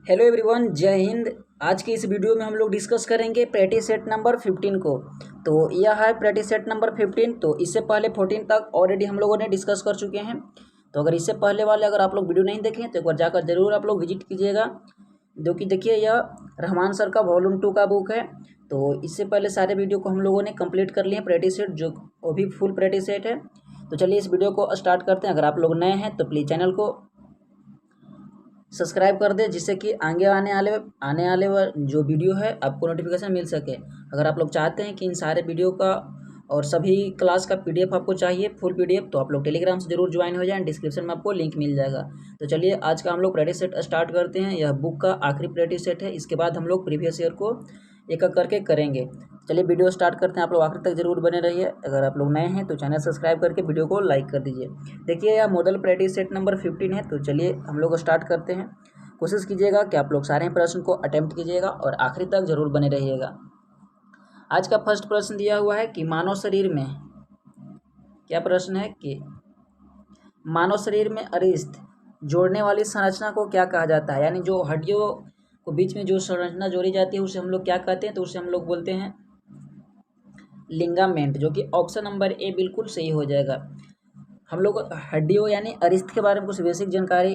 Hello everyone, जय हिंद। आज की इस वीडियो में हम लोग डिस्कस करेंगे प्रैक्टिस सेट नंबर 15 को। तो यह है प्रैक्टिस सेट नंबर 15। तो इससे पहले 14 तक ऑलरेडी हम लोगों ने डिस्कस कर चुके हैं। तो अगर इससे पहले वाले अगर आप लोग वीडियो नहीं देखें तो एक बार जाकर जरूर आप लोग विजिट कीजिएगा। जो कि देखिए यह रहमान सर का वॉल्यूम 2 का बुक है। तो इससे पहले सारे वीडियो को हम लोगों ने कंप्लीट कर लिए हैं प्रैक्टिस सेट, जो वो भी फुल प्रैक्टिस सेट है। तो चलिए इस वीडियो को स्टार्ट करते हैं। अगर आप लोग नए हैं तो प्लीज़ चैनल को सब्सक्राइब कर दें, जिससे कि आने वाले जो वीडियो है आपको नोटिफिकेशन मिल सके। अगर आप लोग चाहते हैं कि इन सारे वीडियो का और सभी क्लास का पीडीएफ आपको चाहिए, फुल पीडीएफ, तो आप लोग टेलीग्राम से जरूर ज्वाइन हो जाएं। डिस्क्रिप्शन में आपको लिंक मिल जाएगा। तो चलिए आज का हम लोग प्रैक्टिस सेट स्टार्ट करते हैं। यह बुक का आखिरी प्रैक्टिस सेट है। इसके बाद हम लोग प्रीवियस ईयर को एक एक करके करेंगे। चलिए वीडियो स्टार्ट करते हैं। आप लोग आखिर तक जरूर बने रहिए। अगर आप लोग नए हैं तो चैनल सब्सक्राइब करके वीडियो को लाइक कर दीजिए। देखिए यह मॉडल प्रैक्टिस सेट नंबर 15 है। तो चलिए हम लोग स्टार्ट करते हैं। कोशिश कीजिएगा कि आप लोग सारे प्रश्न को अटेम्प्ट कीजिएगा और आखिरी तक जरूर बने रहिएगा। आज का फर्स्ट प्रश्न दिया हुआ है कि मानव शरीर में, क्या प्रश्न है कि मानव शरीर में अरिष्ट जोड़ने वाली संरचना को क्या कहा जाता है। यानी जो हड्डियों को बीच में जो संरचना जोड़ी जाती है उसे हम लोग क्या कहते हैं, तो उसे हम लोग बोलते हैं लिंगामेंट, जो कि ऑप्शन नंबर ए बिल्कुल सही हो जाएगा। हम लोग हड्डियों यानी अरिष्ट के बारे में कुछ बेसिक जानकारी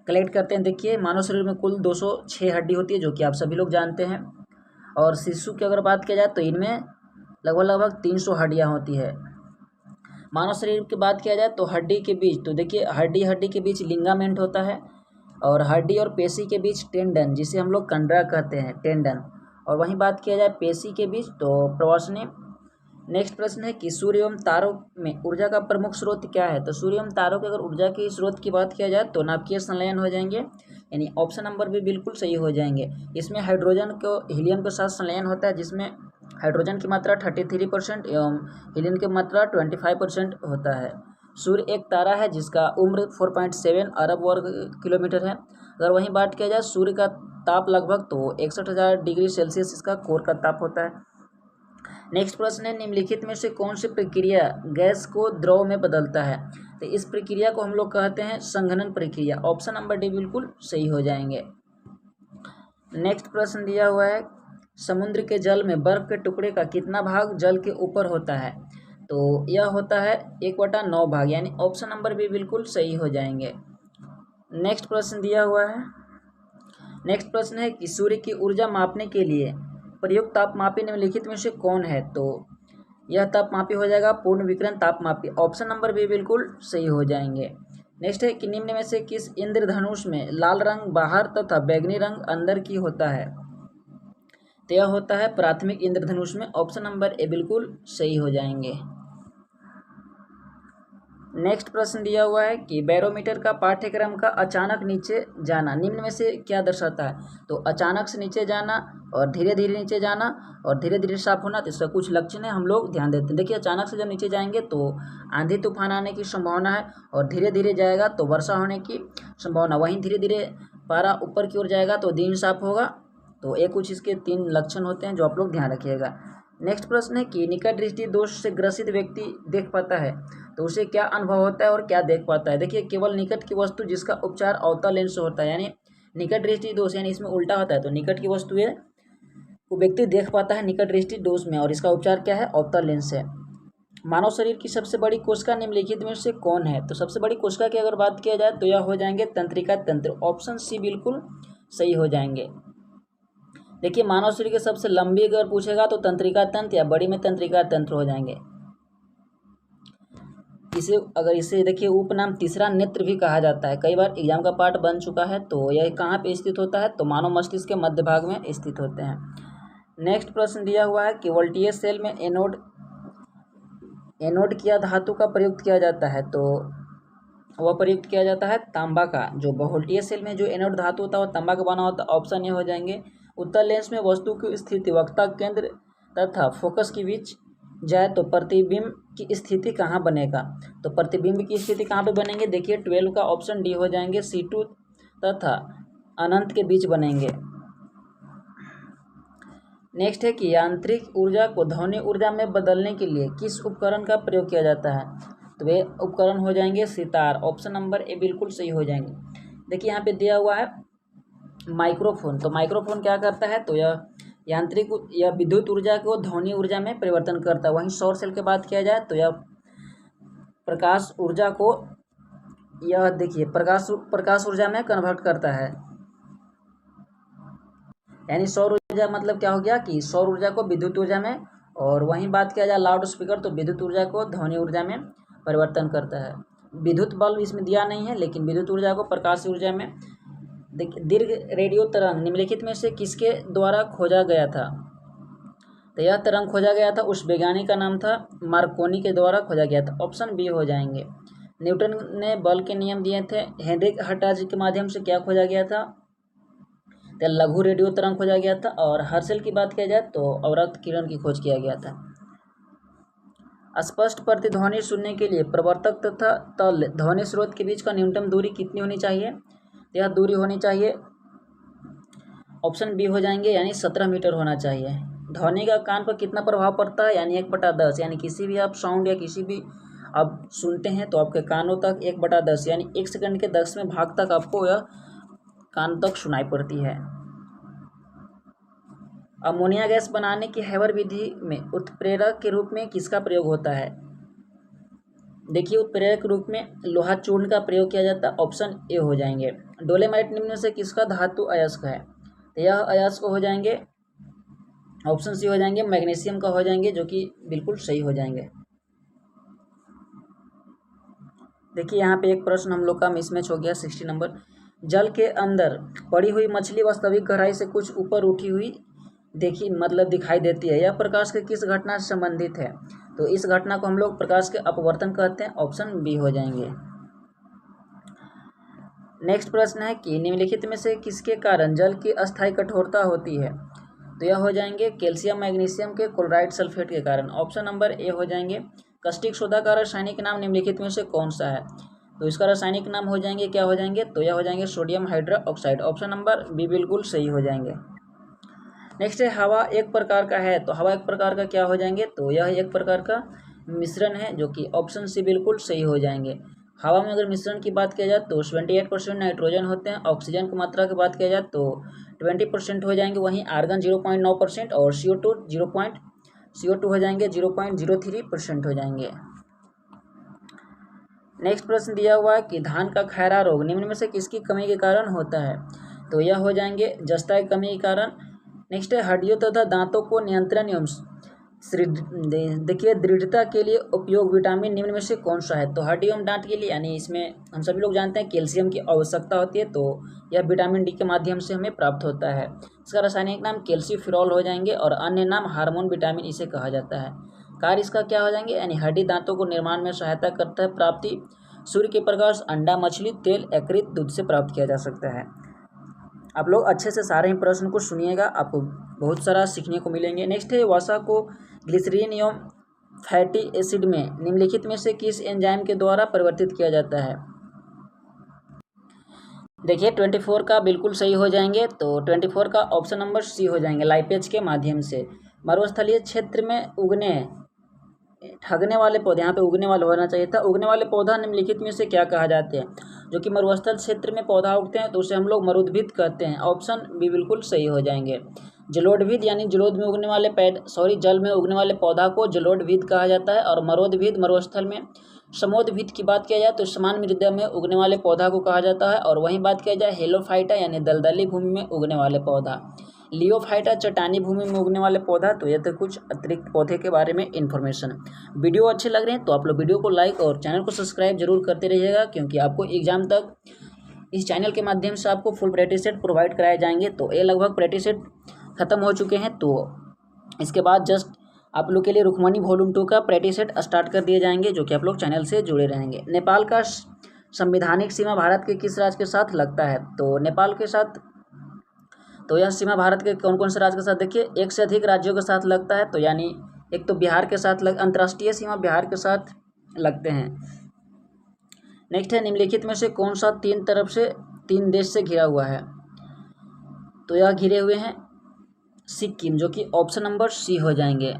कलेक्ट करते हैं। देखिए मानव शरीर में कुल 206 हड्डी होती है, जो कि आप सभी लोग जानते हैं। और शिशु की अगर बात किया जाए तो इनमें लगभग 300 हड्डियाँ होती है। मानव शरीर की बात किया जाए तो हड्डी के बीच, तो देखिए हड्डी के बीच लिंगामेंट होता है, और हड्डी और पेशी के बीच टेंडन, जिसे हम लोग कंडरा कहते हैं, टेंडन। और वहीं बात किया जाए पेशी के बीच तो प्रवसनी। नेक्स्ट प्रश्न है कि सूर्य एवं तारों में ऊर्जा का प्रमुख स्रोत क्या है। तो सूर्य एवं तारों के अगर ऊर्जा के स्रोत की बात किया जाए तो नाभिकीय संलयन हो जाएंगे, यानी ऑप्शन नंबर भी बिल्कुल सही हो जाएंगे। इसमें हाइड्रोजन को हीलियम के साथ संलयन होता है, जिसमें हाइड्रोजन की मात्रा 33% एवं हीलियम की मात्रा 25% होता है। सूर्य एक तारा है जिसका उम्र 4.7 अरब वर्ग किलोमीटर है। अगर वहीं बात किया जाए सूर्य का ताप लगभग तो 61,000 डिग्री सेल्सियस इसका कोर का ताप होता है। नेक्स्ट प्रश्न है निम्नलिखित में से कौन सी प्रक्रिया गैस को द्रव में बदलता है। तो इस प्रक्रिया को हम लोग कहते हैं संघनन प्रक्रिया। ऑप्शन नंबर डी बिल्कुल सही हो जाएंगे। नेक्स्ट प्रश्न दिया हुआ है समुद्र के जल में बर्फ के टुकड़े का कितना भाग जल के ऊपर होता है। तो यह होता है 1/9 भाग, यानी ऑप्शन नंबर भी बिल्कुल सही हो जाएंगे। नेक्स्ट प्रश्न दिया हुआ है, नेक्स्ट प्रश्न है कि सूर्य की ऊर्जा मापने के लिए प्रयुक्त तापमापी निम्नलिखित में से कौन है। तो यह तापमापी हो जाएगा पूर्ण विकिरण तापमापी। ऑप्शन नंबर भी बिल्कुल सही हो जाएंगे। नेक्स्ट है कि निम्न में से किस इंद्रधनुष में लाल रंग बाहर तथा बैगनी रंग अंदर की होता है। तो यह होता है प्राथमिक इंद्रधनुष में। ऑप्शन नंबर ए बिल्कुल सही हो जाएंगे। नेक्स्ट प्रश्न दिया हुआ है कि बैरोमीटर का पाठ्यक्रम का अचानक नीचे जाना निम्न में से क्या दर्शाता है। तो अचानक से नीचे जाना और धीरे धीरे नीचे जाना और धीरे धीरे साफ होना, तो इसका कुछ लक्षण है, हम लोग ध्यान देते हैं। देखिए अचानक से जब नीचे जाएंगे तो आंधी तूफान आने की संभावना है, और धीरे धीरे जाएगा तो वर्षा होने की संभावना। वहीं धीरे धीरे पारा ऊपर की ओर जाएगा तो दिन साफ होगा। तो ये कुछ इसके 3 लक्षण होते हैं जो आप लोग ध्यान रखिएगा। नेक्स्ट प्रश्न है कि निकट दृष्टि दोष से ग्रसित व्यक्ति देख पाता है, तो उसे क्या अनुभव होता है और क्या देख पाता है। देखिए केवल निकट की वस्तु जिसका उपचार अवतल लेंस से होता है, यानी निकट दृष्टि दोष, यानी इसमें उल्टा होता है। तो निकट की वस्तुएं वो व्यक्ति देख पाता है निकट दृष्टि दोष में, और इसका उपचार क्या है, अवतल लेंस है। मानव शरीर की सबसे बड़ी कोशिका निम्नलिखित में से कौन है। तो सबसे बड़ी कोशिका की अगर बात किया जाए तो यह हो जाएंगे तंत्रिका तंत्र। ऑप्शन सी बिल्कुल सही हो जाएंगे। देखिए मानव शरीर के सबसे लंबी अगर पूछेगा तो तंत्रिका तंत्र या बड़ी में तंत्रिका तंत्र हो जाएंगे। इसे देखिए उपनाम तीसरा नेत्र भी कहा जाता है, कई बार एग्जाम का पार्ट बन चुका है। तो यह कहाँ पे स्थित होता है, तो मानव मस्तिष्क के मध्य भाग में स्थित होते हैं। नेक्स्ट प्रश्न दिया हुआ है कि वोल्टेज सेल में एनोड किया धातु का प्रयुक्त किया जाता है। तो वह प्रयुक्त किया जाता है तांबा का। जो वोल्टेज सेल में जो एनोड धातु होता है वह तांबा का बना होता है। ऑप्शन ए हो जाएंगे। उत्तल लेंस में वस्तु की स्थिति वक्ता केंद्र तथा फोकस के बीच जाए तो प्रतिबिंब की स्थिति कहाँ बनेगा। तो प्रतिबिंब की स्थिति कहाँ पे बनेंगे, देखिए 12 का ऑप्शन डी हो जाएंगे, C2 तथा अनंत के बीच बनेंगे। नेक्स्ट है कि यांत्रिक ऊर्जा को ध्वनि ऊर्जा में बदलने के लिए किस उपकरण का प्रयोग किया जाता है। तो वे उपकरण हो जाएंगे सितार। ऑप्शन नंबर ए बिल्कुल सही हो जाएंगे। देखिए यहाँ पे दिया हुआ है माइक्रोफोन, तो माइक्रोफोन क्या करता है, तो यह यांत्रिक या विद्युत ऊर्जा को ध्वनि ऊर्जा में परिवर्तन करता है। वहीं सौर सेल की बात किया जाए तो यह प्रकाश ऊर्जा को, यह देखिए प्रकाश ऊर्जा में कन्वर्ट करता है। यानी सौर ऊर्जा मतलब क्या हो गया कि सौर ऊर्जा को विद्युत ऊर्जा में, और वहीं बात किया जाए लाउड स्पीकर तो विद्युत ऊर्जा को ध्वनि ऊर्जा में परिवर्तन करता है। विद्युत बल्ब इसमें दिया नहीं है, लेकिन विद्युत ऊर्जा को प्रकाश ऊर्जा में। देखिए, दीर्घ रेडियो तरंग निम्नलिखित में से किसके द्वारा खोजा गया था, तो यह तरंग खोजा गया था उस वैज्ञानिक का नाम था मार्कोनी के द्वारा खोजा गया था। ऑप्शन बी हो जाएंगे। न्यूटन ने बल के नियम दिए थे। हेनरिक हर्ट्ज के माध्यम से क्या खोजा गया था, तो लघु रेडियो तरंग खोजा गया था। और हर्शल की बात किया जाए तो अवरक्त किरण की खोज किया गया था। स्पष्ट प्रतिध्वनि सुनने के लिए प्रवर्तक तथा तल ध्वनि स्रोत के बीच का न्यूनतम दूरी कितनी होनी चाहिए, यह दूरी होनी चाहिए, ऑप्शन बी हो जाएंगे, यानी 17 मीटर होना चाहिए। ध्वनि का कान पर कितना प्रभाव पड़ता है, यानी 1/10, यानी किसी भी आप साउंड या किसी भी आप सुनते हैं तो आपके कानों तक 1/10 यानी 1 सेकंड के 10वें भाग तक आपको यह कान तक सुनाई पड़ती है। अमोनिया गैस बनाने की हैबर विधि में उत्प्रेरक के रूप में किसका प्रयोग होता है, देखिए उत्प्रेरक के रूप में लोहा चूर्ण का प्रयोग किया जाता है। ऑप्शन ए हो जाएंगे। डोलेमाइट निम्न में से किसका धातु अयस्क है, तो यह अयस्क हो जाएंगे, ऑप्शन सी हो जाएंगे, मैग्नीशियम का हो जाएंगे, जो कि बिल्कुल सही हो जाएंगे। देखिए यहाँ पे एक प्रश्न हम लोग का मिसमैच हो गया 60 नंबर। जल के अंदर पड़ी हुई मछली वास्तविक गहराई से कुछ ऊपर उठी हुई दिखाई देती है। यह प्रकाश के किस घटना से संबंधित है, तो इस घटना को हम लोग प्रकाश के अपवर्तन कहते हैं। ऑप्शन बी हो जाएंगे। नेक्स्ट प्रश्न है कि निम्नलिखित में से किसके कारण जल की अस्थायी कठोरता होती है, तो यह हो जाएंगे कैल्शियम मैग्नीशियम के क्लोराइड सल्फेट के कारण। ऑप्शन नंबर ए हो जाएंगे। कास्टिक सोडा का रासायनिक नाम निम्नलिखित में से कौन सा है, तो इसका रासायनिक नाम हो जाएंगे, क्या हो जाएंगे, तो यह हो जाएंगे sodium hydroxide. Option number B बिल्कुल सही हो जाएंगे। नेक्स्ट है हवा एक प्रकार का है, तो हवा एक प्रकार का क्या हो जाएंगे, तो यह एक प्रकार का मिश्रण है, जो कि ऑप्शन सी बिल्कुल सही हो जाएंगे। हवा में अगर मिश्रण की बात किया जाए तो 78% नाइट्रोजन होते हैं। ऑक्सीजन की मात्रा की बात किया जाए तो 20% हो जाएंगे। वहीं आर्गन 0.9% और CO2 हो जाएंगे 0.03% हो जाएंगे। नेक्स्ट प्रश्न दिया हुआ है कि धान का खैरा रोग निम्न में से किसकी कमी के कारण होता है, तो यह हो जाएंगे जस्ता की कमी के कारण। नेक्स्ट है हड्डियों तथा दांतों को नियंत्रण एवं देखिए दृढ़ता के लिए उपयोग विटामिन निम्न में से कौन सा है, तो हड्डी एवं दांत के लिए, यानी इसमें हम सभी लोग जानते हैं कैल्शियम की आवश्यकता होती है, तो यह विटामिन डी के माध्यम से हमें प्राप्त होता है। इसका रासायनिक नाम कैल्सीफिरॉल हो जाएंगे और अन्य नाम हार्मोन विटामिन इसे कहा जाता है। कार्य इसका क्या हो जाएंगे, यानी हड्डी दांतों को निर्माण में सहायता करता है। प्राप्ति सूर्य के प्रकाश, अंडा, मछली, तेल, यकृत, दूध से प्राप्त किया जा सकता है। आप लोग अच्छे से सारे ही प्रश्न को सुनिएगा, आपको बहुत सारा सीखने को मिलेंगे। नेक्स्ट है वसा को ग्लिसरीन एवं फैटी एसिड में निम्नलिखित में से किस एंजाइम के द्वारा परिवर्तित किया जाता है, देखिए 24 का बिल्कुल सही हो जाएंगे, तो 24 का ऑप्शन नंबर सी हो जाएंगे, लाइपेज के माध्यम से। मरुस्थलीय क्षेत्र में ठगने वाले पौधे, यहाँ पे उगने वाले होना चाहिए था, उगने वाले पौधा निम्नलिखित में से क्या कहा जाते हैं, जो कि मरुस्थल क्षेत्र में पौधा उगते हैं तो उसे हम लोग मरुद्भिद कहते हैं। ऑप्शन बी बिल्कुल सही हो जाएंगे। जलोढ़विद यानी जलोढ़ में उगने वाले जल में उगने वाले पौधा को जलोढ़विद कहा जाता है। और मरोदभिद मरुस्थल में। समोदभिद की बात किया जाए तो समान मृदा में उगने वाले पौधा को कहा जाता है। और वहीं बात किया जाए हेलोफाइटा यानी दलदली भूमि में उगने वाले पौधा, लियोफाइटा चट्टानी भूमि में उगने वाले पौधा। तो यह तो कुछ अतिरिक्त पौधे के बारे में इन्फॉर्मेशन। वीडियो अच्छे लग रहे हैं तो आप लोग वीडियो को लाइक और चैनल को सब्सक्राइब जरूर करते रहिएगा, क्योंकि आपको एग्जाम तक इस चैनल के माध्यम से आपको फुल प्रैक्टिस सेट प्रोवाइड कराए जाएंगे। तो ये लगभग प्रैक्टिस सेट खत्म हो चुके हैं, तो इसके बाद जस्ट आप लोग के लिए रुक्मणी वॉल्यूम 2 का प्रैक्टिस सेट स्टार्ट कर दिए जाएंगे, जो कि आप लोग चैनल से जुड़े रहेंगे। नेपाल का संवैधानिक सीमा भारत के किस राज्य के साथ लगता है, तो नेपाल के साथ, तो यह सीमा भारत के कौन कौन से राज्य के साथ, देखिए एक से अधिक राज्यों के साथ लगता है। तो यानी एक तो बिहार के साथ अंतर्राष्ट्रीय सीमा बिहार के साथ लगते हैं। नेक्स्ट है निम्नलिखित में से कौन सा तीन देश से घिरा हुआ है, तो यह घिरे हुए हैं सिक्किम, जो कि ऑप्शन नंबर सी हो जाएंगे।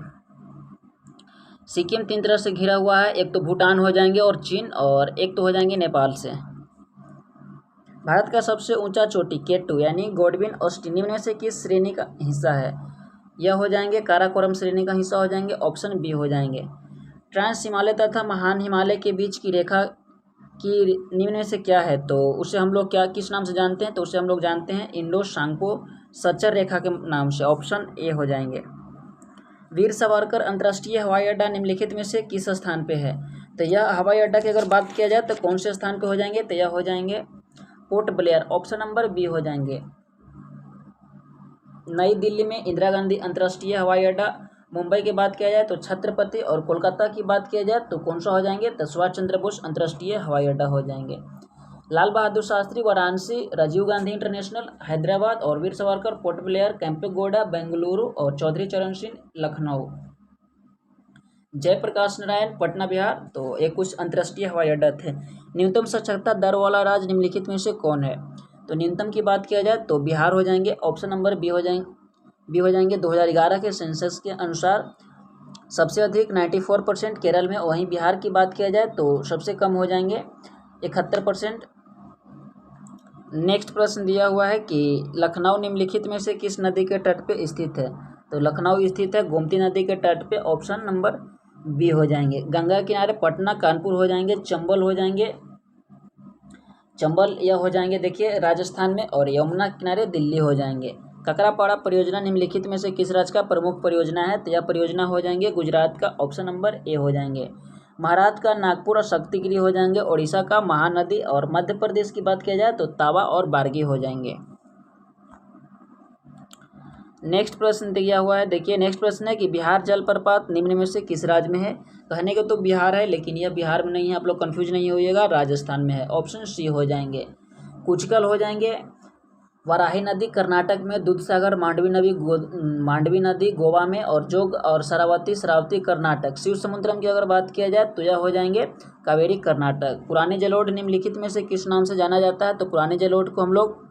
सिक्किम 3 तरह से घिरा हुआ है, एक तो भूटान हो जाएंगे और चीन, और एक तो हो जाएंगे नेपाल से। भारत का सबसे ऊंचा चोटी K2 यानी गॉडविन ऑस्टिन निम्न में से किस श्रेणी का हिस्सा है? यह हो जाएंगे काराकोरम श्रेणी का हिस्सा हो जाएंगे, ऑप्शन बी हो जाएंगे। ट्रांस हिमालय तथा महान हिमालय के बीच की रेखा की निम्न में से क्या है? तो उसे हम लोग क्या किस नाम से जानते हैं? तो उसे हम लोग जानते हैं इंडो सांगपो सच्चर रेखा के नाम से, ऑप्शन ए हो जाएंगे। वीर सावरकर अंतर्राष्ट्रीय हवाई अड्डा निम्नलिखित में से किस स्थान पे है? तो यह हवाई अड्डा की अगर बात किया जाए तो कौन से स्थान पे हो जाएंगे? तो यह हो जाएंगे Port Blair, option number B हो जाएंगे। नई दिल्ली में इंदिरा गांधी अंतर्राष्ट्रीय हवाई अड्डा, मुंबई की बात किया जाए तो छत्रपति, और कोलकाता की बात किया जाए तो कौन सा हो जाएंगे? तो सुभाष चंद्र बोस अंतर्राष्ट्रीय हवाई अड्डा हो जाएंगे। लाल बहादुर शास्त्री वाराणसी, राजीव गांधी इंटरनेशनल हैदराबाद, और वीर सावरकर पोर्ट ब्लेयर, कैंपेगौड़ा बेंगलुरु, और चौधरी चरण सिंह लखनऊ। जयप्रकाश नारायण पटना बिहार। तो ये कुछ अंतर्राष्ट्रीय हवाई अड्डा थे। न्यूनतम साक्षरता दर वाला राज्य निम्नलिखित में से कौन है? तो न्यूनतम की बात किया जाए तो बिहार हो जाएंगे, ऑप्शन नंबर बी हो जाएंगे। 2011 के सेंसस के अनुसार सबसे अधिक 94% केरल में, वहीं बिहार की बात किया जाए तो सबसे कम हो जाएंगे 71%। नेक्स्ट प्रश्न दिया हुआ है कि लखनऊ निम्नलिखित में से किस नदी के तट पे स्थित है? तो लखनऊ स्थित है गोमती नदी के तट पे, ऑप्शन नंबर बी हो जाएंगे। गंगा किनारे पटना कानपुर हो जाएंगे, चंबल यह हो जाएंगे देखिए राजस्थान में, और यमुना किनारे दिल्ली हो जाएंगे। ककरापाड़ा परियोजना निम्नलिखित में से किस राज्य का प्रमुख परियोजना है? तो यह परियोजना हो जाएंगे गुजरात का, ऑप्शन नंबर ए हो जाएंगे। महाराष्ट्र का नागपुर और शक्तिगिरी हो जाएंगे, ओडिशा का महानदी, और मध्य प्रदेश की बात किया जाए तो तावा और बारगी हो जाएंगे। नेक्स्ट प्रश्न दिया हुआ है, देखिए नेक्स्ट प्रश्न है कि बिहार जलप्रपात निम्न में से किस राज्य में है? कहने को तो बिहार है, लेकिन यह बिहार में नहीं है, आप लोग कंफ्यूज नहीं होइएगा, राजस्थान में है, ऑप्शन सी हो जाएंगे। कुचकल हो जाएंगे वाराही नदी कर्नाटक में, दूधसागर मांडवी नदी गोवा में, और जोग और शरावती कर्नाटक। शिव समुद्रम की अगर बात किया जाए तो यह हो जाएंगे कावेरी कर्नाटक। पुराने जलोढ़ निम्नलिखित में से किस नाम से जाना जाता है? तो पुराने जलोढ़ को हम लोग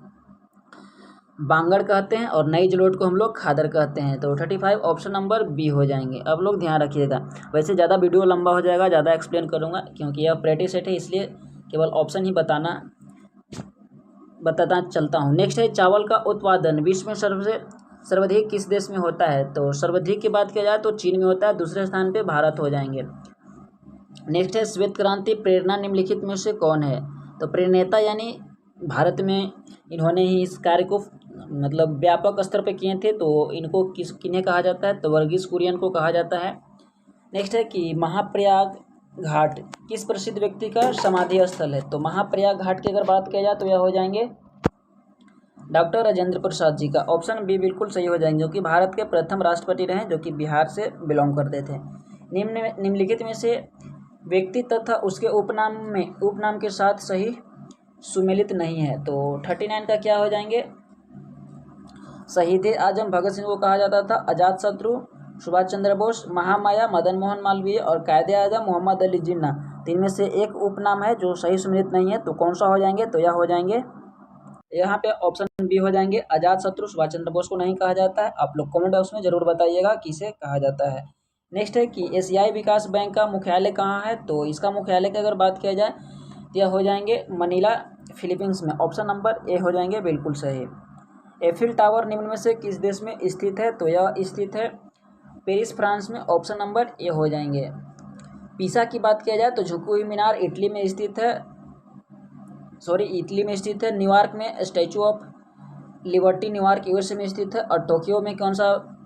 बांगड़ कहते हैं, और नई जलोढ़ को हम लोग खादर कहते हैं। तो 35 ऑप्शन नंबर बी हो जाएंगे। अब लोग ध्यान रखिएगा, वैसे ज़्यादा वीडियो लंबा हो जाएगा, ज़्यादा एक्सप्लेन करूँगा क्योंकि यह प्रैक्टिस सेट है, इसलिए केवल ऑप्शन ही बताता चलता हूँ। नेक्स्ट है चावल का उत्पादन विश्व में सर्वाधिक किस देश में होता है? तो सर्वाधिक की बात किया जाए तो चीन में होता है, दूसरे स्थान पे भारत हो जाएंगे। नेक्स्ट है श्वेत क्रांति प्रेरणा निम्नलिखित में से कौन है? तो प्रेरणेता यानी भारत में इन्होंने ही इस कार्य को मतलब व्यापक स्तर पे किए थे, तो इनको किन्हें कहा जाता है? तो वर्गीस कुरियन को कहा जाता है। नेक्स्ट है कि महाप्रयाग घाट किस प्रसिद्ध व्यक्ति का समाधि स्थल है? तो महाप्रयाग घाट की अगर बात किया जाए तो यह हो जाएंगे डॉक्टर राजेंद्र प्रसाद जी का, ऑप्शन बी बिल्कुल सही हो जाएंगे, जो कि भारत के प्रथम राष्ट्रपति रहे, जो कि बिहार से बिलोंग करते थे। निम्नलिखित में से व्यक्ति तथा उसके उपनाम के साथ सही सुमेलित नहीं है। तो 39 का क्या हो जाएंगे? शहीद आजम भगत सिंह को कहा जाता था, अजात शत्रु सुभाष चंद्र बोस, महामाया मदन मोहन मालवीय, और कायदे आजम मोहम्मद अली जिन्ना। तीन में से एक उपनाम है जो सही सुमेलित नहीं है, तो कौन सा हो जाएंगे? तो यह हो जाएंगे यहाँ पे ऑप्शन बी हो जाएंगे, अजात शत्रु सुभाष चंद्र बोस को नहीं कहा जाता है। आप लोग कमेंट बॉक्स में जरूर बताइएगा किसे कहा जाता है। नेक्स्ट है कि एशियाई विकास बैंक का मुख्यालय कहाँ है? तो इसका मुख्यालय की अगर बात किया जाए तो यह हो जाएंगे मनीला फिलीपींस में, ऑप्शन नंबर ए हो जाएंगे बिल्कुल सही। एफिल टावर निम्न में से किस देश में स्थित है? तो यह स्थित है पेरिस फ्रांस में, ऑप्शन नंबर ए हो जाएंगे। पीसा की बात किया जाए तो झुकी हुई मीनार इटली में स्थित है, न्यूयॉर्क में statue of liberty New York USA में स्थित है, और टोक्यो में कौन सा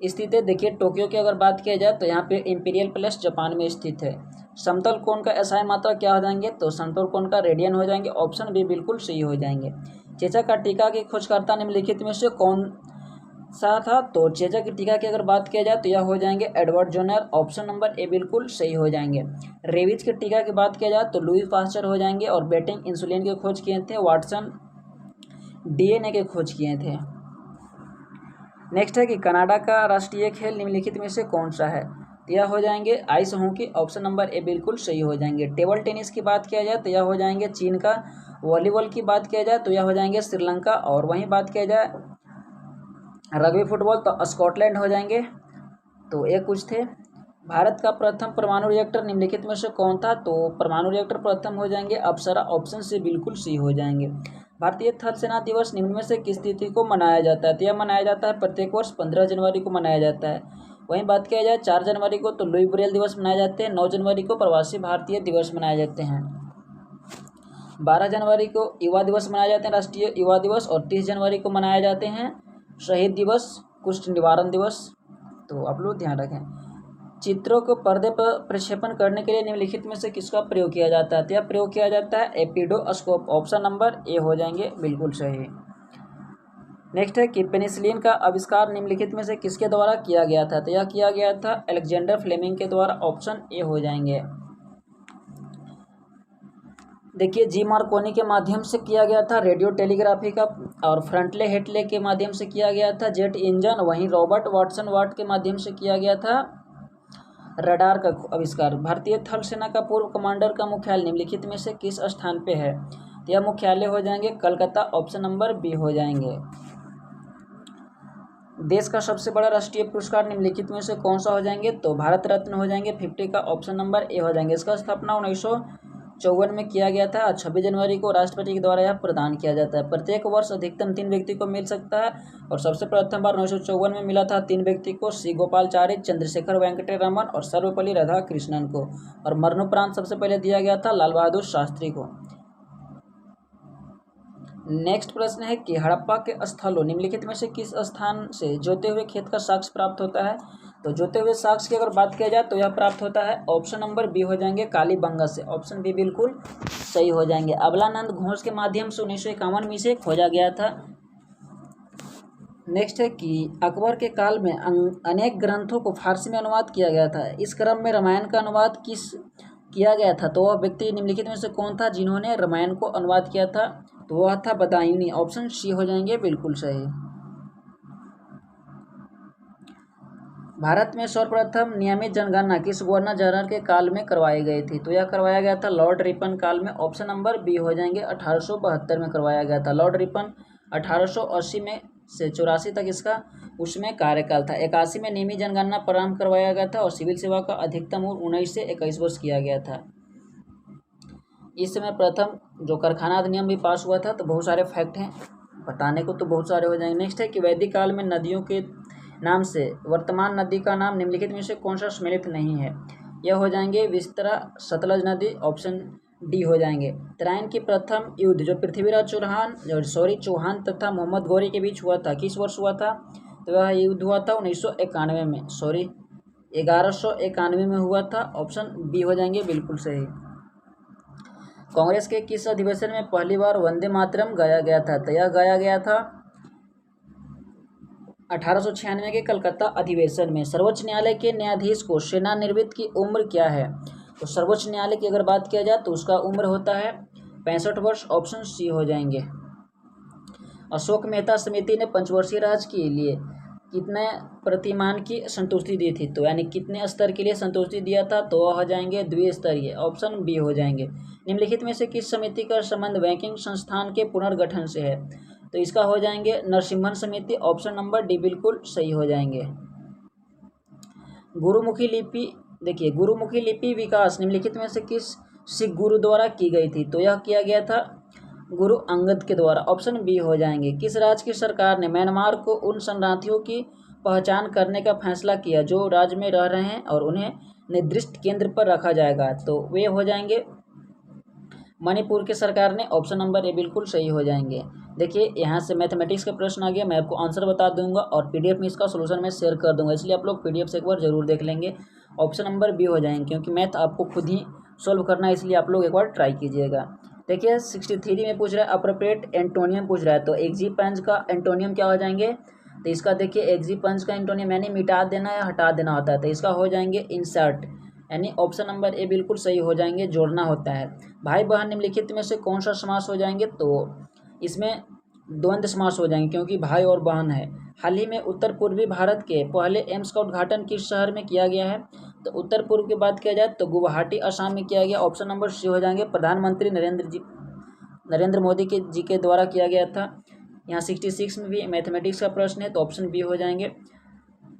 स्थित है? देखिए टोक्यो की अगर बात किया जाए तो यहाँ पे इंपीरियल पैलेस जापान में स्थित है। समतल कोण का एसआई मात्रा क्या हो जाएंगे? तो समतल कोण का रेडियन हो जाएंगे, ऑप्शन बी बिल्कुल सही हो जाएंगे। चेचक का टीका के खोजकर्ता निम्नलिखित में से कौन सा था? तो चेचक की टीका की अगर बात किया जाए तो यह हो जाएंगे Edward genre, option number A बिल्कुल सही हो जाएंगे। रेबीज के टीका की बात किया जाए तो लुई पास्चर हो जाएंगे, और बेटिंग इंसुलिन की खोज किए थे वाटसन, डीएनए के खोज किए थे। नेक्स्ट है कि कनाडा का राष्ट्रीय खेल निम्नलिखित में से कौन सा है? यह हो जाएंगे ice hockey, option number A बिल्कुल सही हो जाएंगे। टेबल टेनिस की बात किया जाए तो यह हो जाएंगे चीन का। वॉलीबॉल की बात किया जाए तो यह हो जाएंगे श्रीलंका, और वहीं बात किया जाए रग्बी फुटबॉल तो स्कॉटलैंड हो जाएंगे। तो ये कुछ थे। भारत का प्रथम परमाणु रिएक्टर निम्नलिखित में से कौन था? तो परमाणु रिएक्टर प्रथम हो जाएंगे अप्सरा, ऑप्शन से बिल्कुल सी हो जाएंगे। भारतीय थल सेना दिवस निम्न में से किस तिथि को मनाया जाता है? तो यह मनाया जाता है प्रत्येक वर्ष 15 जनवरी को मनाया जाता है। वहीं बात किया जाए 4 जनवरी को तो लुई ब्रेल दिवस मनाए जाते हैं। 9 जनवरी को प्रवासी भारतीय दिवस मनाए जाते हैं। 12 जनवरी को युवा दिवस मनाए जाते हैं, राष्ट्रीय युवा दिवस। और 30 जनवरी को मनाए जाते हैं शहीद दिवस, कुष्ठ निवारण दिवस। तो आप लोग ध्यान रखें। चित्रों को पर्दे पर प्रक्षेपण करने के लिए निम्नलिखित में से किसका प्रयोग किया जाता है? तो यह प्रयोग किया जाता है एपिडोस्कोप। ऑप्शन नंबर ए हो जाएंगे बिल्कुल सही। नेक्स्ट है कि पेनिसिलिन का आविष्कार निम्नलिखित में से किसके द्वारा किया गया था? तो यह किया गया था अलेक्जेंडर फ्लेमिंग के द्वारा। ऑप्शन ए हो जाएंगे। देखिए जी मार्कोनी के माध्यम से किया गया था रेडियो टेलीग्राफी का, और फ्रंटले हेटले के माध्यम से किया गया था जेट इंजन। वहीं रॉबर्ट वाटसन वाट के माध्यम से किया गया था रडार का आविष्कार। भारतीय थल सेना का पूर्व कमांडर का मुख्यालय निम्नलिखित में से किस स्थान पे है? तो यह मुख्यालय हो जाएंगे कलकत्ता। ऑप्शन नंबर बी हो जाएंगे। देश का सबसे बड़ा राष्ट्रीय पुरस्कार निम्नलिखित में से कौन सा हो जाएंगे? तो भारत रत्न हो जाएंगे 50 का। ऑप्शन नंबर ए हो जाएंगे। इसका स्थापना 1954 में किया गया था। 26 जनवरी को राष्ट्रपति के द्वारा यह प्रदान किया जाता है। प्रत्येक वर्ष अधिकतम 3 व्यक्ति को मिल सकता है, और सबसे प्रथम बार 1954 में मिला था 3 व्यक्ति को, सी गोपालचारी, चंद्रशेखर वेंकटे रमन और सर्वपल्ली राधाकृष्णन को। और मरणोपरांत सबसे पहले दिया गया था लाल बहादुर शास्त्री को। नेक्स्ट प्रश्न है कि हड़प्पा के स्थलों निम्नलिखित में से किस स्थान से जोते हुए खेत का साक्ष्य प्राप्त होता है? तो जोते हुए साक्ष्य की अगर बात किया जाए तो यह प्राप्त होता है ऑप्शन नंबर बी हो जाएंगे कालीबंगा से। ऑप्शन बी बिल्कुल सही हो जाएंगे। अबलानंद घोष के माध्यम से 1951 में इसे खोजा गया था। नेक्स्ट है कि अकबर के काल में अनेक ग्रंथों को फारसी में अनुवाद किया गया था। इस क्रम में रामायण का अनुवाद किया गया था? तो वह व्यक्ति निम्नलिखित में से कौन था जिन्होंने रामायण को अनुवाद किया था? तो वह था बदायूनी। ऑप्शन सी हो जाएंगे बिल्कुल सही। भारत में सर्वप्रथम नियमित जनगणना किस गवर्नर जनरल के काल में करवाई गई थी? तो यह करवाया गया था लॉर्ड रिपन काल में। ऑप्शन नंबर बी हो जाएंगे 1872 में करवाया गया था। लॉर्ड रिपन 1880 में से 84 तक इसका उसमें कार्यकाल था। 81 में नियमित जनगणना प्रारंभ करवाया गया था, और सिविल सेवा का अधिकतम उम्र 19 से 21 वर्ष किया गया था। इस समय प्रथम जो कारखाना अधिनियम भी पास हुआ था। तो बहुत सारे फैक्ट हैं, बताने को तो बहुत सारे हो जाएंगे। नेक्स्ट है कि वैदिक काल में नदियों के नाम से वर्तमान नदी का नाम निम्नलिखित में से कौन सा सम्मिलित नहीं है? यह हो जाएंगे विस्तरा, सतलज नदी। ऑप्शन डी हो जाएंगे। तराइन की प्रथम युद्ध जो पृथ्वीराज चौहान तथा मोहम्मद गौरी के बीच हुआ था, किस वर्ष हुआ था? तो वह युद्ध हुआ था 1991 में, 1191 में हुआ था। ऑप्शन बी हो जाएंगे बिल्कुल सही। कांग्रेस के किस अधिवेशन में पहली बार वंदे मातरम गाया गया था? तो यह गाया गया था 1896 के कलकत्ता अधिवेशन में। सर्वोच्च न्यायालय के न्यायाधीश को सेवानिवृत्त की उम्र क्या है? तो सर्वोच्च न्यायालय की अगर बात किया जाए तो उसका उम्र होता है 65 वर्ष। ऑप्शन सी हो जाएंगे। अशोक मेहता समिति ने पंचवर्षीय राज के लिए कितने प्रतिमान की संतुष्टि दी थी? तो यानी कितने स्तर के लिए संतुष्टि दिया था? तो वह हो जाएंगे द्विस्तरीय। ऑप्शन बी हो जाएंगे। निम्नलिखित में से किस समिति का संबंध बैंकिंग संस्थान के पुनर्गठन से है? तो इसका हो जाएंगे नरसिम्हन समिति। ऑप्शन नंबर डी बिल्कुल सही हो जाएंगे। गुरुमुखी लिपि, देखिए गुरुमुखी लिपि विकास निम्नलिखित में से किस सिख गुरु द्वारा की गई थी? तो यह किया गया था गुरु अंगद के द्वारा। ऑप्शन बी हो जाएंगे। किस राज्य की सरकार ने म्यांमार को उन शरणार्थियों की पहचान करने का फैसला किया जो राज्य में रह रहे हैं और उन्हें निर्दिष्ट केंद्र पर रखा जाएगा? तो वे हो जाएंगे मणिपुर की सरकार ने। ऑप्शन नंबर ए बिल्कुल सही हो जाएंगे। देखिए यहाँ से मैथमेटिक्स का प्रश्न आ गया, मैं आपको आंसर बता दूंगा और पीडीएफ में इसका सोल्यूशन मैं शेयर कर दूंगा, इसलिए आप लोग पीडीएफ से एक बार जरूर देख लेंगे। ऑप्शन नंबर बी हो जाएंगे, क्योंकि मैथ आपको खुद ही सोल्व करना है, इसलिए आप लोग एक बार ट्राई कीजिएगा। देखिए 63 में पूछ रहा है अप्रोप्रिएट एंटोनियम पूछ रहा है, तो एक्जीपंज का एंटोनियम क्या हो जाएंगे? तो इसका देखिए एक्जीपंज का एंटोनियम यानी मिटा देना या हटा देना होता है, तो इसका हो जाएंगे इंसर्ट, यानी ऑप्शन नंबर ए बिल्कुल सही हो जाएंगे, जोड़ना होता है। भाई बहन निम्नलिखित में से कौन सा समास हो जाएंगे? तो इसमें द्वंद्व समास हो जाएंगे, क्योंकि भाई और बहन है। हाल ही में उत्तर पूर्वी भारत के पहले एम्स का उद्घाटन किस शहर में किया गया है? तो उत्तर पूर्व की बात किया जाए तो गुवाहाटी असम में किया गया। ऑप्शन नंबर सी हो जाएंगे, प्रधानमंत्री नरेंद्र मोदी जी के द्वारा किया गया था। यहाँ 66 में भी मैथमेटिक्स का प्रश्न है, तो ऑप्शन बी हो जाएंगे।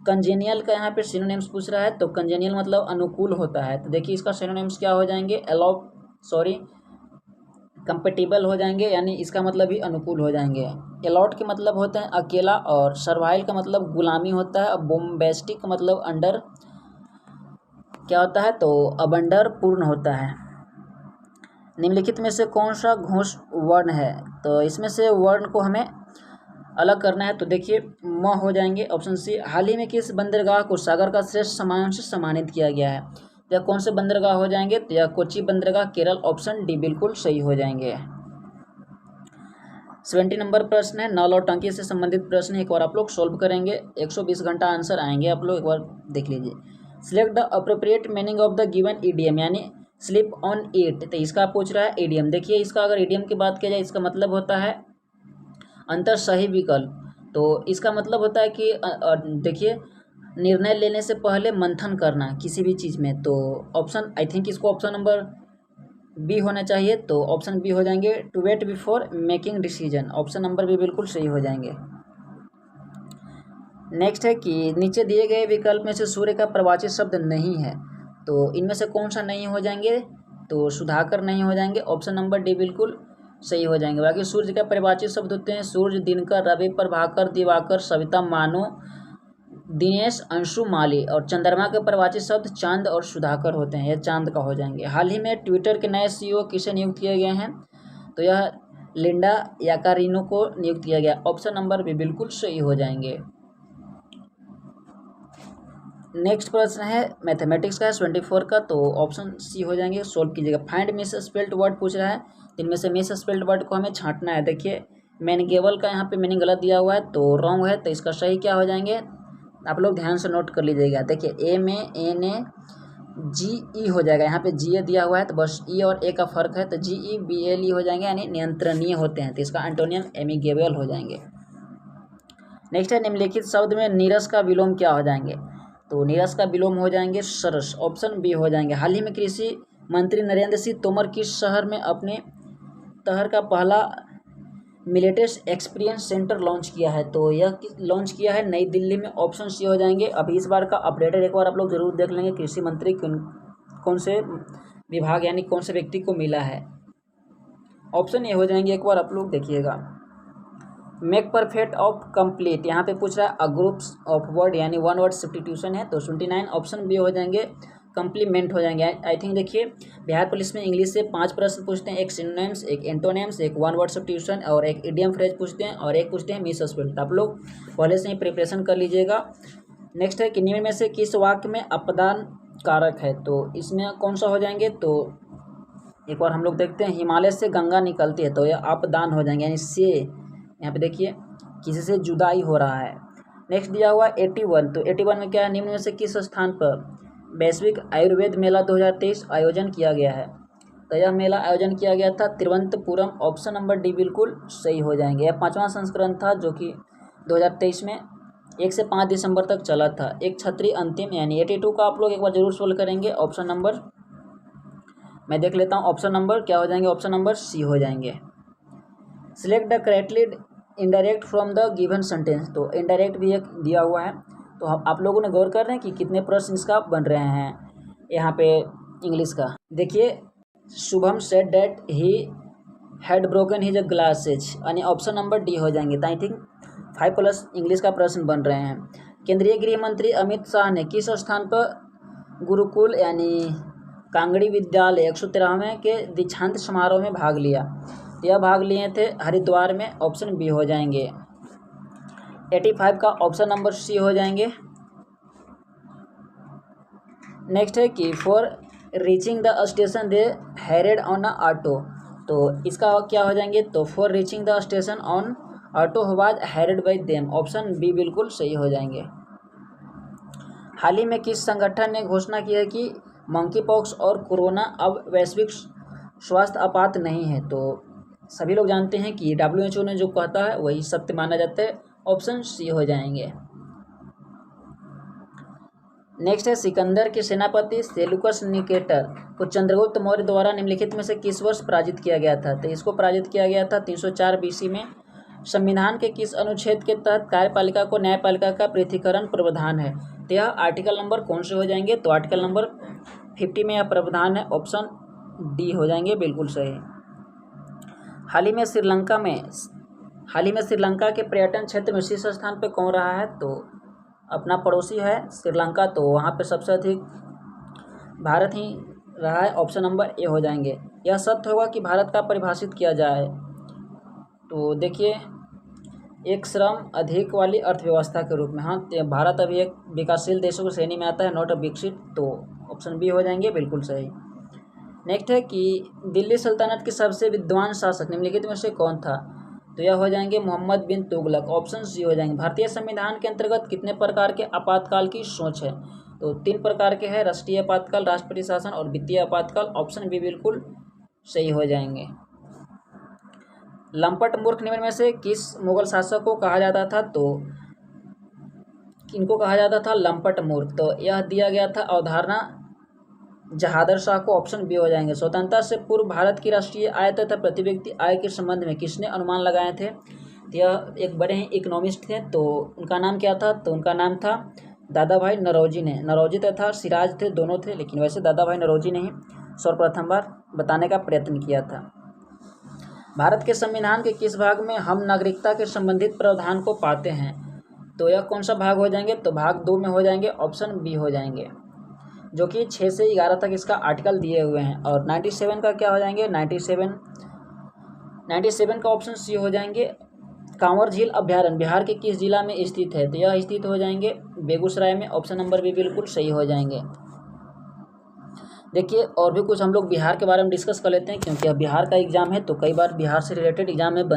कंजेनियल का यहाँ पे सिनोनिम्स पूछ रहा है, तो कंजेनियल मतलब अनुकूल होता है, तो देखिए इसका सिनोनिम्स क्या हो जाएंगे? कंपेटिबल हो जाएंगे, यानी इसका मतलब भी अनुकूल हो जाएंगे। अलॉट के मतलब होते हैं अकेला, और सर्वाइल का मतलब गुलामी होता है, और बोम्बेस्टिक का मतलब अंडर क्या होता है, तो अबंडर पूर्ण होता है। निम्नलिखित में से कौन सा घोष वर्ण है, तो इसमें से वर्ण को हमें अलग करना है। तो देखिए म हो जाएंगे ऑप्शन सी। हाल ही में किस बंदरगाह को सागर का श्रेष्ठ सम्मान से सम्मानित किया गया है, तो यह कौन से बंदरगाह हो जाएंगे, तो यह कोच्चि बंदरगाह केरल, ऑप्शन डी बिल्कुल सही हो जाएंगे। 70 नंबर प्रश्न है, नल और टंकी से संबंधित प्रश्न एक बार आप लोग सोल्व करेंगे, 120 घंटा आंसर आएंगे, आप लोग एक बार देख लीजिए। Select the appropriate meaning of the given EDM, यानी स्लिप ऑन इट, तो इसका पूछ रहा है ईडीएम। देखिए इसका अगर ईडीएम की बात किया जाए, इसका मतलब होता है अंतर सही विकल्प। तो इसका मतलब होता है कि देखिए निर्णय लेने से पहले मंथन करना किसी भी चीज़ में, तो ऑप्शन आई थिंक इसको ऑप्शन नंबर बी होना चाहिए, तो ऑप्शन बी हो जाएंगे, to wait before making decision, option number B बिल्कुल सही हो जाएंगे। नेक्स्ट है कि नीचे दिए गए विकल्प में से सूर्य का प्रवाची शब्द नहीं है, तो इनमें से कौन सा नहीं हो जाएंगे, तो सुधाकर नहीं हो जाएंगे, ऑप्शन नंबर डी बिल्कुल सही हो जाएंगे। बाकी सूर्य का परिभाषित शब्द होते हैं सूर्य, दिनकर, रवि, प्रभाकर, दिवाकर, सविता, मानो, दिनेश, अंशु, माली, और चंद्रमा के परिभाषित शब्द चांद और सुधाकर होते हैं, यह चांद का हो जाएंगे। हाल ही में ट्विटर के नए सीईओ किसे नियुक्त किए गए हैं, तो यह लिंडा याकारिनो को नियुक्त किया गया, ऑप्शन नंबर भी बिल्कुल सही हो जाएंगे। नेक्स्ट प्रश्न है मैथमेटिक्स का है 24 का, तो ऑप्शन सी हो जाएंगे, सोल्व कीजिएगा। फाइंड मिस स्पेल्ड वर्ड पूछ रहा है, इनमें से मिस स्पेल्ड वर्ड को हमें छांटना है। देखिए मैनगेवल का यहाँ पे मीनिंग गलत दिया हुआ है, तो रॉन्ग है, तो इसका सही क्या हो जाएंगे, आप लोग ध्यान से नोट कर लीजिएगा। देखिए ए में एन ए जी ई हो जाएगा, यहाँ पे जी ए दिया हुआ है, तो बस ई और ए का फर्क है, तो जी ई बी एल ई हो जाएंगे, यानी नियंत्रणीय होते हैं, तो इसका एंटोनियम एमिगेबल हो जाएंगे। नेक्स्ट है निम्नलिखित शब्द में नीरस का विलोम क्या हो जाएंगे, तो नीरस का विलोम हो जाएंगे सरस, ऑप्शन बी हो जाएंगे। हाल ही में कृषि मंत्री नरेंद्र सिंह तोमर किस शहर में अपने शहर का पहला मिलेटस एक्सपीरियंस सेंटर लॉन्च किया है, तो यह लॉन्च किया है नई दिल्ली में, ऑप्शन सी हो जाएंगे। अभी इस बार का अपडेटेड एक बार आप लोग जरूर देख लेंगे, कृषि मंत्री कौन से विभाग यानी कौन से व्यक्ति को मिला है, ऑप्शन ए हो जाएंगे, एक बार आप लोग देखिएगा। मेक परफेक्ट ऑफ कंप्लीट, यहाँ पे पूछ रहा है अ ग्रुप्स ऑफ वर्ड, यानी वन वर्ड सब्स्टिट्यूशन है, तो 29 ऑप्शन बी हो जाएंगे, कंप्लीमेंट हो जाएंगे। आई थिंक देखिए बिहार पुलिस में इंग्लिश से 5 प्रश्न पूछते हैं, एक सिनोनिम्स, एक एंटोनिम्स, एक वन वर्ड सब्स्टिट्यूशन, और एक इडियम फ्रेज पूछते हैं, और एक पूछते हैं मिस स्पेल्ड। आप लोग पहले से ही प्रिपरेशन कर लीजिएगा। नेक्स्ट है कि निम्न में से किस वाक्य में अपदान कारक है, तो इसमें कौन सा हो जाएंगे, तो एक बार हम लोग देखते हैं, हिमालय से गंगा निकलती है, तो यह अपदान हो जाएंगे, यानी से यहाँ पे देखिए किसी से जुदाई हो रहा है। नेक्स्ट दिया हुआ 81, तो 81 में क्या है, निम्न में से किस स्थान पर वैश्विक आयुर्वेद मेला 2023 आयोजन किया गया है, तो यह मेला आयोजन किया गया था तिरुवनंतपुरम, ऑप्शन नंबर डी बिल्कुल सही हो जाएंगे। यह 5वां संस्करण था जो कि 2023 में 1 से 5 दिसंबर तक चला था। एक छत्री अंतिम, यानी 82 का आप लोग एक बार जरूर सोल्व करेंगे, ऑप्शन नंबर मैं देख लेता हूँ, ऑप्शन नंबर क्या हो जाएंगे, ऑप्शन नंबर सी हो जाएंगे। Select the correctly indirect from the given sentence, तो इनडायरेक्ट भी एक दिया हुआ है, तो आप लोगों ने गौर कर रहे हैं कि कितने प्रश्न इसका बन रहे हैं यहाँ पे इंग्लिश का। देखिए Shubham said that he had broken his glasses, यानी ऑप्शन नंबर डी हो जाएंगे, तो आई थिंक 5+ इंग्लिश का प्रश्न बन रहे हैं। केंद्रीय गृह मंत्री अमित शाह ने किस स्थान पर गुरुकुल यानी कांगड़ी विद्यालय 113वें के दीक्षांत समारोह में भाग लिया, यह भाग लिए थे हरिद्वार में, ऑप्शन बी हो जाएंगे। 85 का ऑप्शन नंबर सी हो जाएंगे। नेक्स्ट है कि for reaching the station they hired on a auto, तो इसका क्या हो जाएंगे, तो for reaching the station on auto was hired by them, option B बिल्कुल सही हो जाएंगे। हाल ही में किस संगठन ने घोषणा की है कि मंकी पॉक्स और कोरोना अब वैश्विक स्वास्थ्य आपात नहीं है, तो सभी लोग जानते हैं कि WHO ने जो कहता है वही सत्य माना जाता है, ऑप्शन सी हो जाएंगे। नेक्स्ट है सिकंदर के सेनापति सेलुकस निकेटर को चंद्रगुप्त मौर्य द्वारा निम्नलिखित में से किस वर्ष पराजित किया गया था, तो इसको पराजित किया गया था 304 BC में। संविधान के किस अनुच्छेद के तहत कार्यपालिका को न्यायपालिका का पृथकीकरण प्रावधान है, तो यह आर्टिकल नंबर कौन से हो जाएंगे, तो आर्टिकल नंबर 50 में यह प्रावधान है, ऑप्शन डी हो जाएंगे बिल्कुल सही। हाल ही में श्रीलंका के पर्यटन क्षेत्र में शीर्ष स्थान पे कौन रहा है? तो अपना पड़ोसी है श्रीलंका, तो वहाँ पे सबसे अधिक भारत ही रहा है। ऑप्शन नंबर ए हो जाएंगे। यह सत्य होगा कि भारत का परिभाषित किया जाए तो देखिए एक श्रम अधिक वाली अर्थव्यवस्था के रूप में। हाँ, भारत अभी एक विकासशील देशों की श्रेणी में आता है, नॉट अ विकसित, तो ऑप्शन बी हो जाएंगे बिल्कुल सही। नेक्स्ट है कि दिल्ली सल्तनत के सबसे विद्वान शासक निम्नलिखित में से कौन था? तो यह हो जाएंगे मोहम्मद बिन तुगलक, ऑप्शन सी हो जाएंगे। भारतीय संविधान के अंतर्गत कितने प्रकार के आपातकाल की सोच है? तो 3 प्रकार के हैं, राष्ट्रीय आपातकाल, राष्ट्रपति शासन और वित्तीय आपातकाल। ऑप्शन बी बिल्कुल सही हो जाएंगे। लंपट मूर्ख निम्न में से किस मुगल शासक को कहा जाता था? तो किनको कहा जाता था लंपट मूर्ख? तो यह दिया गया था अवधारणा जहादर शाह को। ऑप्शन बी हो जाएंगे। स्वतंत्रता से पूर्व भारत की राष्ट्रीय आय तथा प्रति व्यक्ति आय के संबंध में किसने अनुमान लगाए थे? यह एक बड़े ही इकोनॉमिस्ट थे, तो उनका नाम क्या था? तो उनका नाम था दादा भाई नौरोजी ने। नौरोजी तथा सिराज थे, दोनों थे, लेकिन वैसे दादा भाई नौरोजी ने ही सर्वप्रथम बार बताने का प्रयत्न किया था। भारत के संविधान के किस भाग में हम नागरिकता के संबंधित प्रावधान को पाते हैं? तो यह कौन सा भाग हो जाएंगे? तो भाग 2 में हो जाएंगे, ऑप्शन बी हो जाएंगे, जो कि 6 से 11 तक इसका आर्टिकल दिए हुए हैं। और 97 का क्या हो जाएंगे? 97 का ऑप्शन सी हो जाएंगे। कांवर झील अभ्यारण्य बिहार के किस जिला में स्थित है? तो यह स्थित हो जाएंगे बेगूसराय में। ऑप्शन नंबर बी बिल्कुल सही हो जाएंगे। देखिए और भी कुछ हम लोग बिहार के बारे में डिस्कस कर लेते हैं, क्योंकि अब बिहार का एग्जाम है तो कई बार बिहार से रिलेटेड एग्जाम में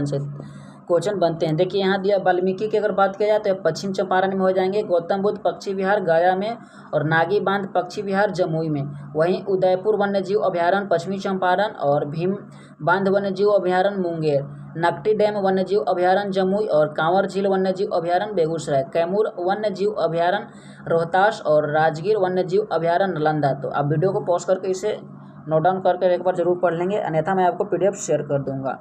क्वेश्चन बनते हैं। देखिए यहाँ दिया वाल्मीकि की अगर बात किया जाए तो पश्चिम चंपारण में हो जाएंगे, गौतम बुद्ध पक्षी विहार गया में और नागी बांध पक्षी विहार जमुई में। वहीं उदयपुर वन्यजीव अभ्यारण्य पश्चिमी चंपारण और भीम बांध वन्यजीव अभ्यारण्य मुंगेर, नकटी डैम वन्यजीव अभ्यारण्य जमुई और कांवर झील वन्यजीव अभ्यारण्य बेगूसराय, कैमूर वन्यजीव अभ्यारण्य रोहतास और राजगीर वन्यजीव अभ्यारण्य नालंदा। तो आप वीडियो को पॉज करके इसे नोट डाउन करके एक बार जरूर पढ़ लेंगे, अन्यथा मैं आपको PDF शेयर कर दूंगा।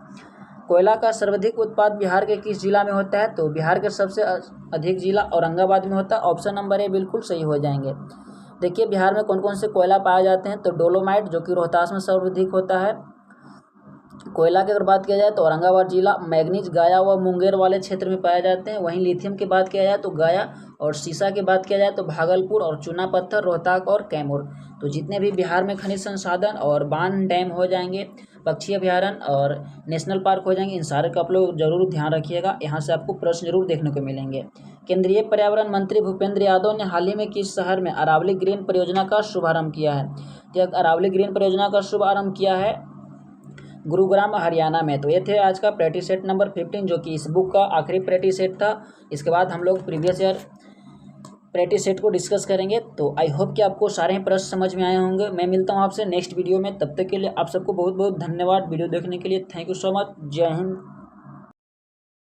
कोयला का सर्वाधिक उत्पाद बिहार के किस जिला में होता है? तो बिहार के सबसे अधिक जिला औरंगाबाद में होता है। ऑप्शन नंबर ए बिल्कुल सही हो जाएंगे। देखिए बिहार में कौन कौन से कोयला पाए जाते हैं? तो डोलोमाइट जो कि रोहतास में सर्वाधिक होता है। कोयला की अगर बात किया जाए तो औरंगाबाद जिला, मैग्नीज गया व मुंगेर वाले क्षेत्र में पाए जाते हैं। वहीं लिथियम की बात किया जाए तो गया, और सीसा की बात किया जाए तो भागलपुर, और चूना पत्थर रोहतक और कैमूर। तो जितने भी बिहार में खनिज संसाधन और बांध डैम हो जाएंगे, पक्षी अभ्यारण्य और नेशनल पार्क हो जाएंगे, इन सारे का आप लोग जरूर ध्यान रखिएगा। यहाँ से आपको प्रश्न जरूर देखने को मिलेंगे। केंद्रीय पर्यावरण मंत्री भूपेंद्र यादव ने हाल ही में किस शहर में अरावली ग्रीन परियोजना का शुभारंभ किया है? यह अरावली ग्रीन परियोजना का शुभारंभ किया है गुरुग्राम हरियाणा में। तो ये थे आज का प्रैक्टिस सेट नंबर 15, जो कि इस बुक का आखिरी प्रैक्टिस सेट था। इसके बाद हम लोग प्रीवियस ईयर प्रैक्टिस सेट को डिस्कस करेंगे। तो आई होप कि आपको सारे प्रश्न समझ में आए होंगे। मैं मिलता हूँ आपसे नेक्स्ट वीडियो में, तब तक के लिए आप सबको बहुत बहुत धन्यवाद वीडियो देखने के लिए। Thank you so much. जय हिंद।